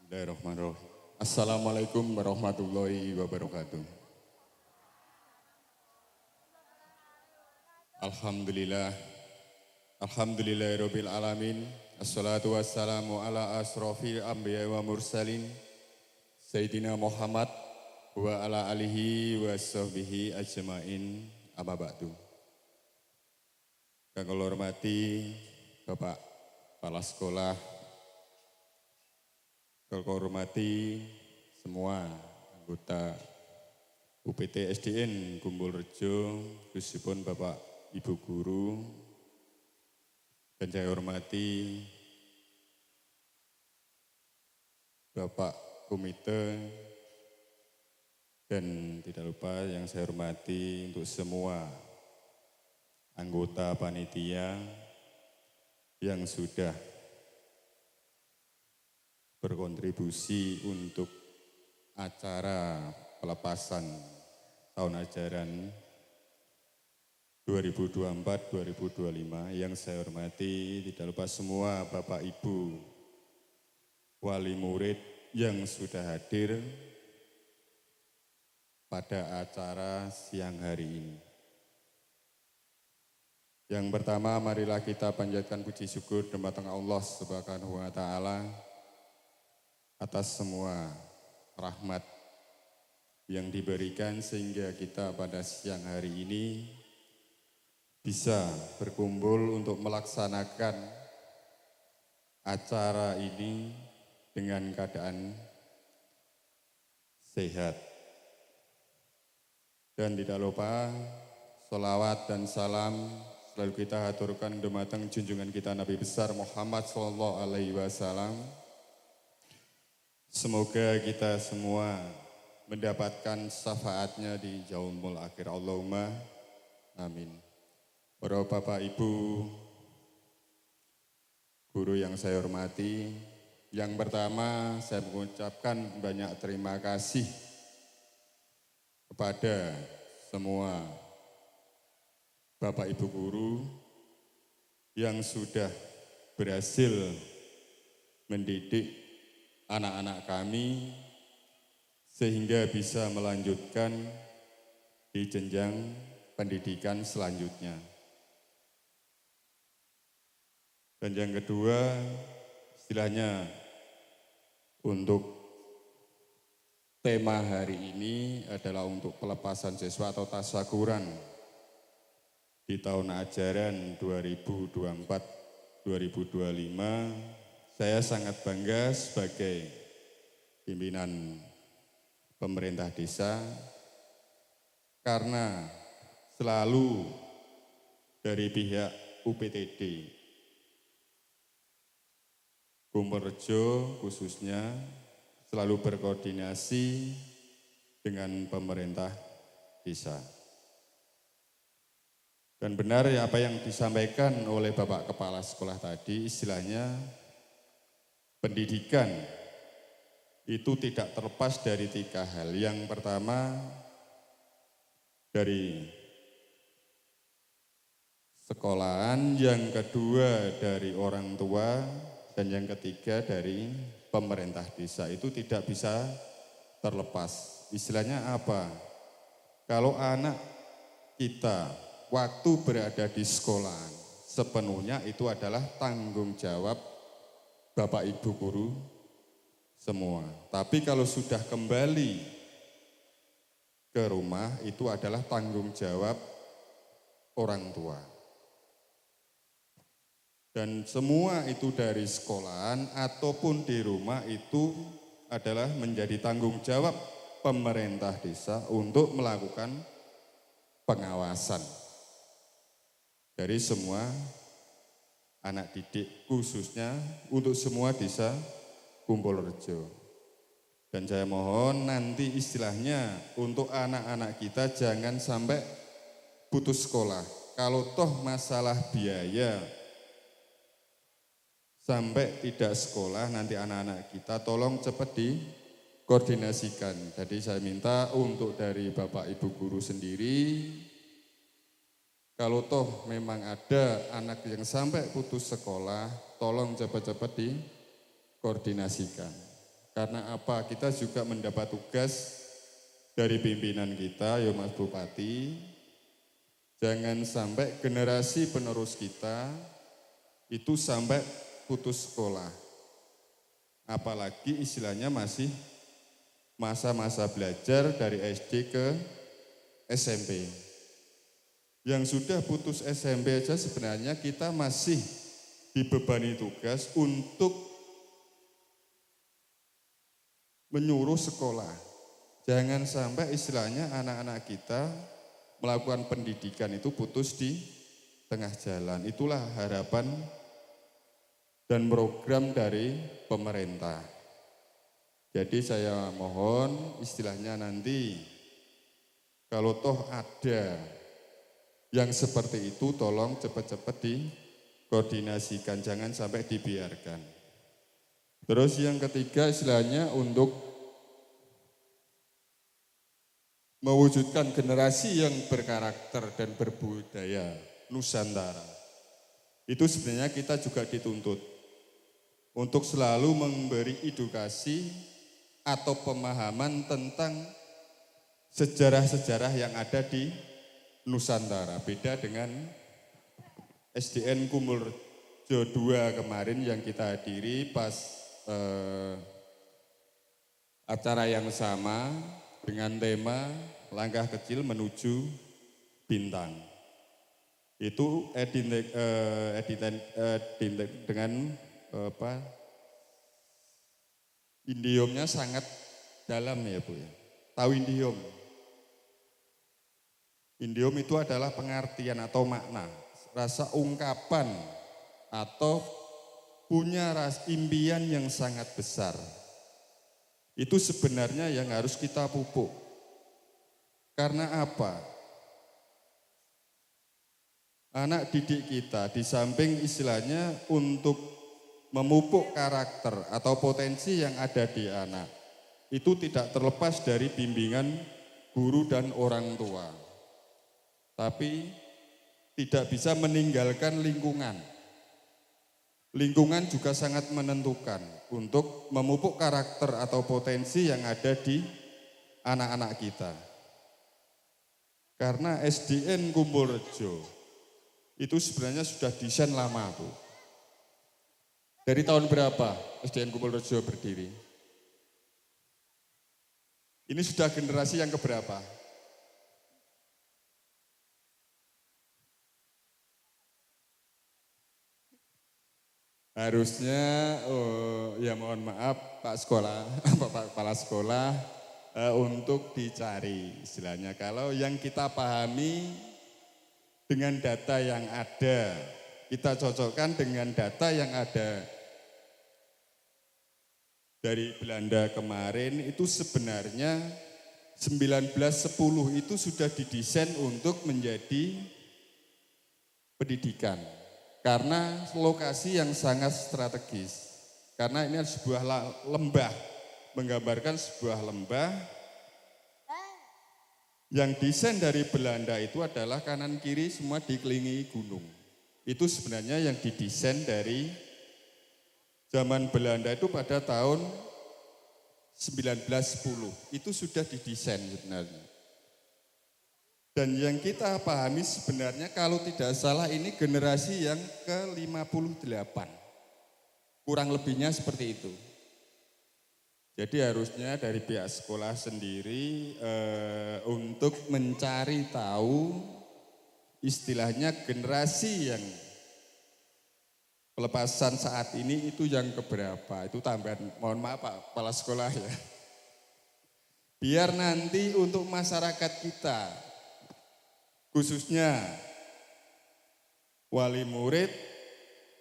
Bismillahirrahmanirrahim. Assalamualaikum warahmatullahi wabarakatuh. Alhamdulillah. Alhamdulillahirabbil alamin. Assalatu wassalamu ala asrofil anbiya wa mursalin. Sayyidina Muhammad wa ala alihi wa sahbihi ajmain. Amma ba'du. Kang kula hormati Bapak Kepala Sekolah, kula hormati semua anggota UPT SDN Kumpul Rejo, khususipun Bapak Ibu Guru, dan saya hormati Bapak Komite, dan tidak lupa yang saya hormati untuk semua anggota panitia yang sudah berkontribusi untuk acara pelepasan tahun ajaran 2024-2025 yang saya hormati, tidak lupa semua Bapak Ibu wali murid yang sudah hadir pada acara siang hari ini. Yang pertama, marilah kita panjatkan puji syukur kepada Allah Subhanahu wa taala atas semua rahmat yang diberikan sehingga kita pada siang hari ini bisa berkumpul untuk melaksanakan acara ini dengan keadaan sehat. Dan tidak lupa sholawat dan salam selalu kita haturkan dumateng junjungan kita Nabi besar Muhammad sallallahu alaihi wasallam. Semoga kita semua mendapatkan syafaatnya di yaumul akhir. Allahumma amin. Para Bapak Ibu guru yang saya hormati, yang pertama saya mengucapkan banyak terima kasih kepada semua Bapak Ibu guru yang sudah berhasil mendidik anak-anak kami sehingga bisa melanjutkan di jenjang pendidikan selanjutnya. Dan yang kedua, istilahnya untuk tema hari ini adalah untuk pelepasan siswa atau tasyakuran di tahun ajaran 2024-2025, saya sangat bangga sebagai pimpinan pemerintah desa karena selalu dari pihak UPTD Kumpul Rejo khususnya selalu berkoordinasi dengan pemerintah desa. Dan benar ya apa yang disampaikan oleh Bapak Kepala Sekolah tadi, istilahnya pendidikan itu tidak terlepas dari 3 hal. Yang pertama dari sekolahan, yang kedua dari orang tua, dan yang ketiga dari pemerintah desa. Itu tidak bisa terlepas. Istilahnya apa? Kalau anak kita waktu berada di sekolah sepenuhnya itu adalah tanggung jawab Bapak Ibu guru semua. Tapi kalau sudah kembali ke rumah itu adalah tanggung jawab orang tua. Dan semua itu dari sekolahan ataupun di rumah itu adalah menjadi tanggung jawab pemerintah desa untuk melakukan pengawasan dari semua anak didik, khususnya untuk semua desa Kumpul Rejo. Dan saya mohon nanti istilahnya untuk anak-anak kita jangan sampai putus sekolah. Kalau toh masalah biaya sampai tidak sekolah, nanti anak-anak kita tolong cepat dikoordinasikan. Jadi saya minta untuk dari Bapak Ibu guru sendiri, kalau toh memang ada anak yang sampai putus sekolah, tolong cepat-cepat dikoordinasikan. Karena apa? Kita juga mendapat tugas dari pimpinan kita, ya Mas Bupati, jangan sampai generasi penerus kita itu sampai putus sekolah. Apalagi istilahnya masih masa-masa belajar dari SD ke SMP. Yang sudah putus SMP aja sebenarnya kita masih dibebani tugas untuk menyuruh sekolah. Jangan sampai istilahnya anak-anak kita melakukan pendidikan itu putus di tengah jalan. Itulah harapan dan program dari pemerintah. Jadi saya mohon istilahnya nanti kalau toh ada yang seperti itu tolong cepat-cepat dikoordinasikan, jangan sampai dibiarkan. Terus yang ketiga istilahnya untuk mewujudkan generasi yang berkarakter dan berbudaya Nusantara. Itu sebenarnya kita juga dituntut untuk selalu memberi edukasi atau pemahaman tentang sejarah-sejarah yang ada di Nusantara. Beda dengan SDN Kumulrejo 2 kemarin yang kita hadiri pas acara yang sama dengan tema langkah kecil menuju bintang. Itu dengan idiomnya sangat dalam ya Bu ya. Tahu idiom? Idiom itu adalah pengertian atau makna, rasa ungkapan atau punya impian yang sangat besar. Itu sebenarnya yang harus kita pupuk. Karena apa? Anak didik kita di samping istilahnya untuk memupuk karakter atau potensi yang ada di anak, itu tidak terlepas dari bimbingan guru dan orang tua. Tapi tidak bisa meninggalkan lingkungan. Lingkungan juga sangat menentukan untuk memupuk karakter atau potensi yang ada di anak-anak kita. Karena SDN Kumulrejo itu sebenarnya sudah desain lama Bu. Dari tahun berapa SDN Kumulrejo berdiri? Ini sudah generasi yang keberapa? Harusnya, ya mohon maaf Pak Sekolah, Pak Kepala Sekolah untuk dicari istilahnya. Kalau yang kita pahami dengan data yang ada, kita cocokkan dengan data yang ada dari Belanda kemarin itu sebenarnya 1910 itu sudah didesain untuk menjadi pendidikan. Karena lokasi yang sangat strategis. Karena ini adalah sebuah lembah, menggambarkan sebuah lembah yang desain dari Belanda itu adalah kanan kiri semua dikelilingi gunung. Itu sebenarnya yang didesain dari zaman Belanda itu pada tahun 1910. Itu sudah didesain sebenarnya. Dan yang kita pahami sebenarnya kalau tidak salah ini generasi yang ke-58. Kurang lebihnya seperti itu. Jadi harusnya dari pihak sekolah sendiri untuk mencari tahu istilahnya generasi yang pelepasan saat ini itu yang keberapa. Itu tambahan, mohon maaf Pak Kepala Sekolah ya. Biar nanti untuk masyarakat kita khususnya wali murid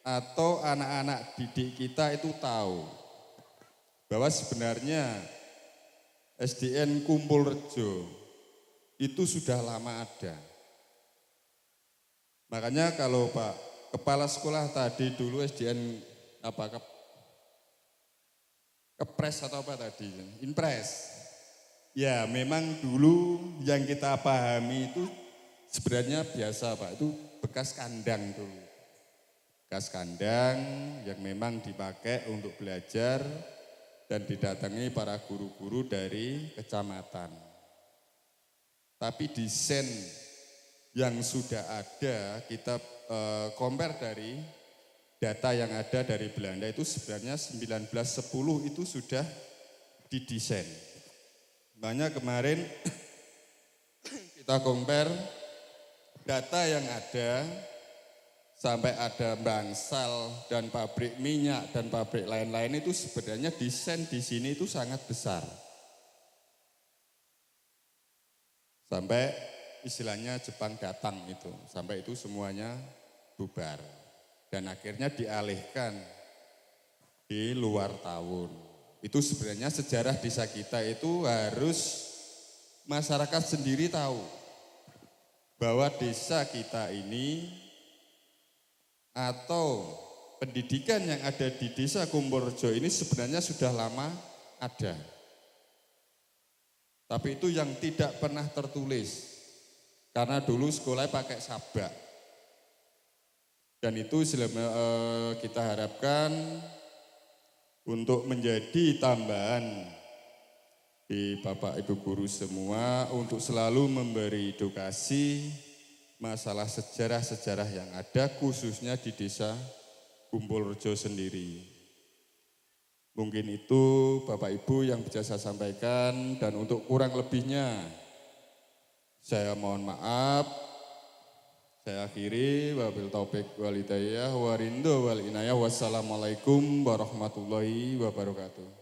atau anak-anak didik kita itu tahu bahwa sebenarnya SDN Kumulrejo itu sudah lama ada. Makanya kalau Pak Kepala Sekolah tadi dulu SDN Kepres atau apa tadi? Inpres. Ya memang dulu yang kita pahami itu sebenarnya biasa Pak, itu bekas kandang dulu. Bekas kandang yang memang dipakai untuk belajar dan didatangi para guru-guru dari kecamatan. Tapi desain yang sudah ada, kita compare dari data yang ada dari Belanda itu sebenarnya 1910 itu sudah didesain. Makanya kemarin kita compare data yang ada sampai ada bangsal dan pabrik minyak dan pabrik lain-lain itu sebenarnya desain di sini itu sangat besar. Sampai istilahnya Jepang datang itu, sampai itu semuanya bubar. Dan akhirnya dialihkan di luar tahun. Itu sebenarnya sejarah desa kita itu harus masyarakat sendiri tahu bahwa desa kita ini atau pendidikan yang ada di desa Kumpulrejo ini sebenarnya sudah lama ada. Tapi itu yang tidak pernah tertulis. Karena dulu sekolahnya pakai sabak. Dan itu kita harapkan untuk menjadi tambahan di Bapak Ibu Guru semua untuk selalu memberi edukasi masalah sejarah-sejarah yang ada khususnya di desa Kumpulrejo sendiri. Mungkin itu Bapak Ibu yang bisa saya sampaikan dan untuk kurang lebihnya saya mohon maaf. Saya akhiri wabil taufik wal hidayah wa ridho wal inayah. Wassalamualaikum warahmatullahi wabarakatuh.